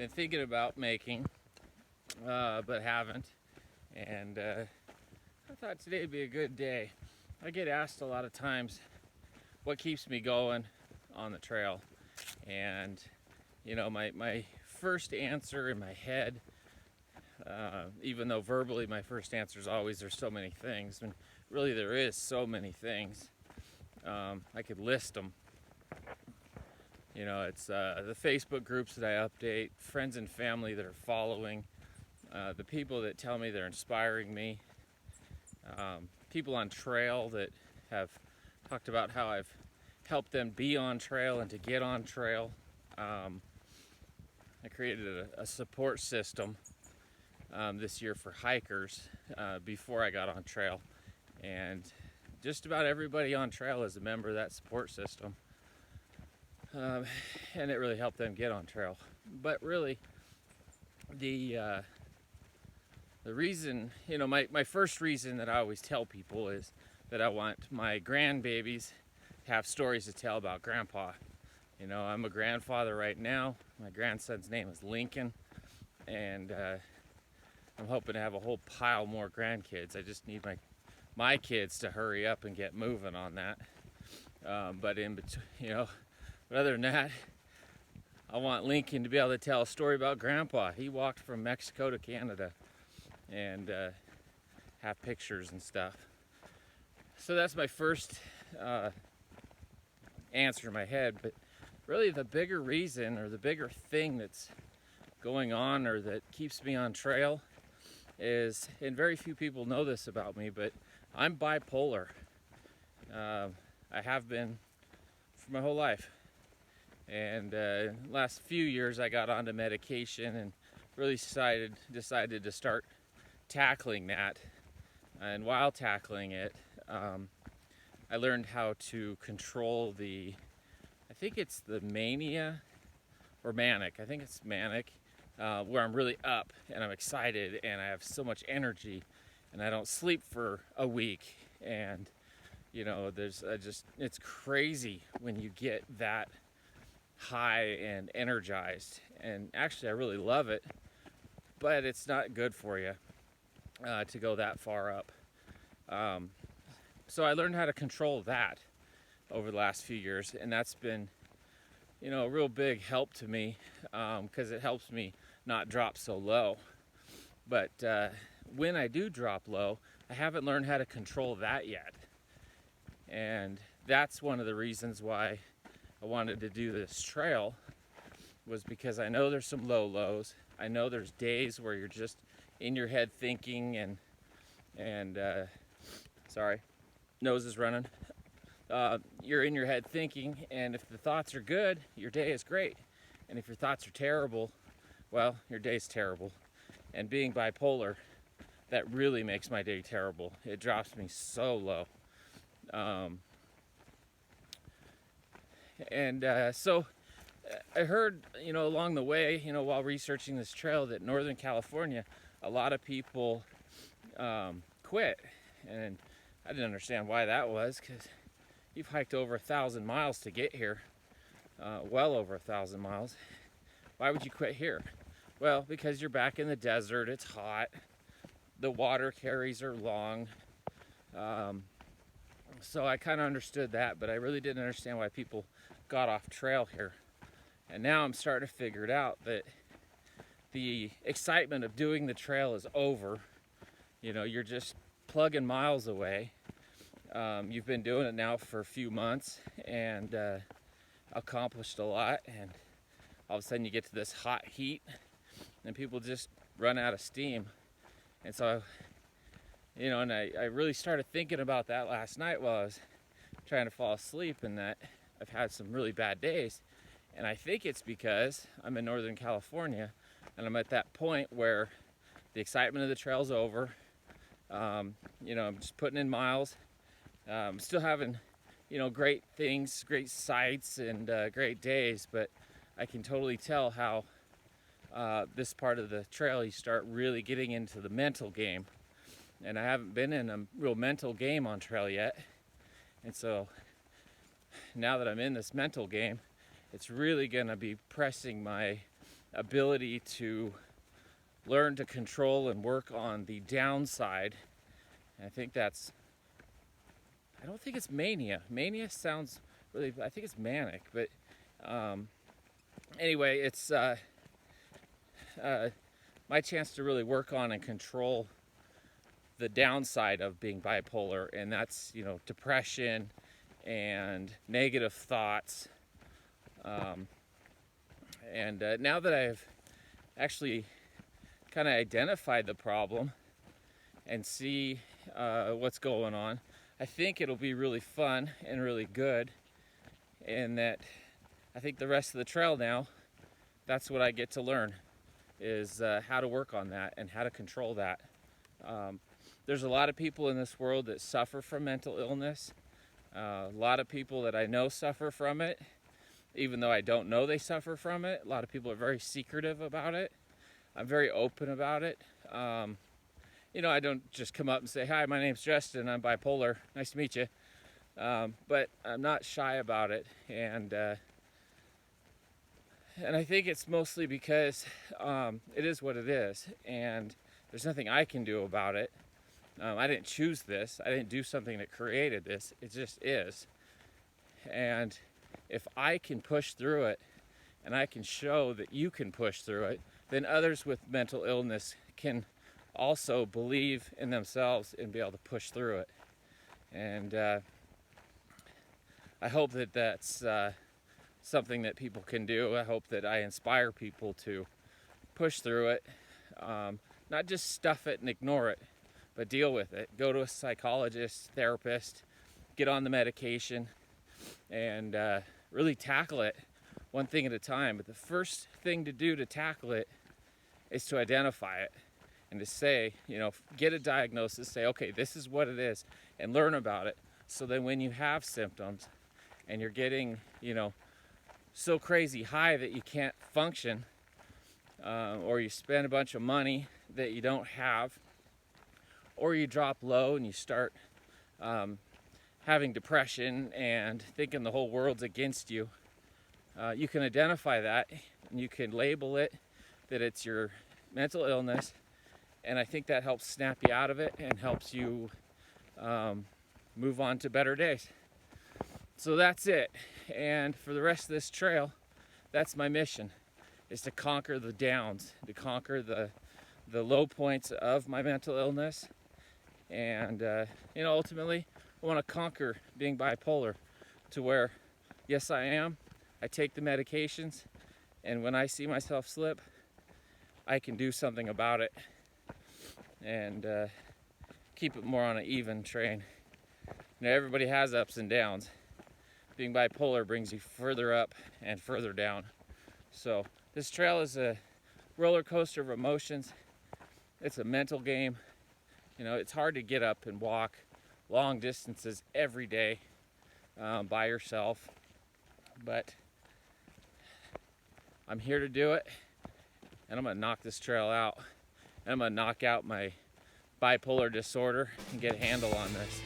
been thinking about making, but haven't. And I thought today would be a good day. I get asked a lot of times what keeps me going on the trail. And, you know, my first answer in my head, even though verbally my first answer is always there's so many things, and really there is so many things. I could list them. You know, it's the Facebook groups that I update, friends and family that are following, the people that tell me they're inspiring me, people on trail that have talked about how I've helped them be on trail and to get on trail. I created a support system this year for hikers before I got on trail, and just about everybody on trail is a member of that support system, and it really helped them get on trail. But really, the reason, you know, my first reason that I always tell people is that I want my grandbabies to have stories to tell about Grandpa. You know, I'm a grandfather right now. My grandson's name is Lincoln, and I'm hoping to have a whole pile more grandkids. I just need my kids to hurry up and get moving on that. But in between, you know, but other than that, I want Lincoln to be able to tell a story about Grandpa. He walked from Mexico to Canada, and have pictures and stuff. So that's my first answer in my head. But really the bigger reason, or the bigger thing that's going on, or that keeps me on trail is, and very few people know this about me, but I'm bipolar. I have been for my whole life. And last few years I got onto medication and really decided to start tackling that. And while tackling it, I learned how to control I think it's the mania or manic. I think it's manic, where I'm really up and I'm excited and I have so much energy and I don't sleep for a week. And, you know, it's crazy when you get that high and energized. And actually, I really love it, but it's not good for you to go that far up. So I learned how to control that over the last few years, and that's been, you know, a real big help to me, because it helps me not drop so low. But when I do drop low, I haven't learned how to control that yet. And that's one of the reasons why I wanted to do this trail, was because I know there's some low lows. I know there's days where you're just in your head thinking and sorry, nose is running. You're in your head thinking, and if the thoughts are good, your day is great. And if your thoughts are terrible, well, your day's terrible. And being bipolar, that really makes my day terrible. It drops me so low. So I heard, you know, along the way, you know, while researching this trail, that Northern California, a lot of people quit. And I didn't understand why that was, because you've hiked over 1,000 miles to get here, well over 1,000 miles. Why would you quit here? Well, because you're back in the desert, it's hot, the water carries are long. So I kind of understood that, but I really didn't understand why people got off trail here. And now I'm starting to figure it out, that the excitement of doing the trail is over. You know, you're just plugging miles away. You've been doing it now for a few months and accomplished a lot, and all of a sudden you get to this hot heat and people just run out of steam. And so, you know, and I really started thinking about that last night while I was trying to fall asleep, and that I've had some really bad days. And I think it's because I'm in Northern California and I'm at that point where the excitement of the trail's over. You know, I'm just putting in miles. Still having, you know, great things, great sights, and great days, but I can totally tell how this part of the trail you start really getting into the mental game. And I haven't been in a real mental game on trail yet. And so now that I'm in this mental game, it's really going to be pressing my ability to learn to control and work on the downside. And I think that's, I don't think it's mania. Mania sounds really, I think it's manic, but anyway, it's my chance to really work on and control the downside of being bipolar, and that's, you know, depression and negative thoughts. And now that I've actually kind of identified the problem and see what's going on, I think it'll be really fun and really good. And that I think the rest of the trail now, that's what I get to learn, is how to work on that and how to control that. There's a lot of people in this world that suffer from mental illness. A lot of people that I know suffer from it, even though I don't know they suffer from it. A lot of people are very secretive about it. I'm very open about it. You know, I don't just come up and say, "Hi, my name's Justin, I'm bipolar, nice to meet you." But I'm not shy about it. And I think it's mostly because it is what it is, and there's nothing I can do about it. I didn't choose this. I didn't do something that created this. It just is. And if I can push through it, and I can show that you can push through it, then others with mental illness can also believe in themselves and be able to push through it. And I hope that that's something that people can do. I hope that I inspire people to push through it, not just stuff it and ignore it, but deal with it. Go to a psychologist, therapist, get on the medication, and really tackle it one thing at a time. But the first thing to do to tackle it is to identify it and to say, you know, get a diagnosis, say, okay, this is what it is, and learn about it. So then when you have symptoms and you're getting, you know, so crazy high that you can't function, or you spend a bunch of money that you don't have, or you drop low and you start having depression and thinking the whole world's against you, you can identify that and you can label it that it's your mental illness, and I think that helps snap you out of it and helps you move on to better days. So that's it. And for the rest of this trail, that's my mission, is to conquer the downs, to conquer the low points of my mental illness. And you know, ultimately, I want to conquer being bipolar to where, yes, I am. I take the medications, and when I see myself slip, I can do something about it and keep it more on an even train. You know, everybody has ups and downs. Being bipolar brings you further up and further down. So this trail is a roller coaster of emotions. It's a mental game. You know, it's hard to get up and walk long distances every day by yourself, but I'm here to do it, and I'm gonna knock this trail out. And I'm gonna knock out my bipolar disorder and get a handle on this.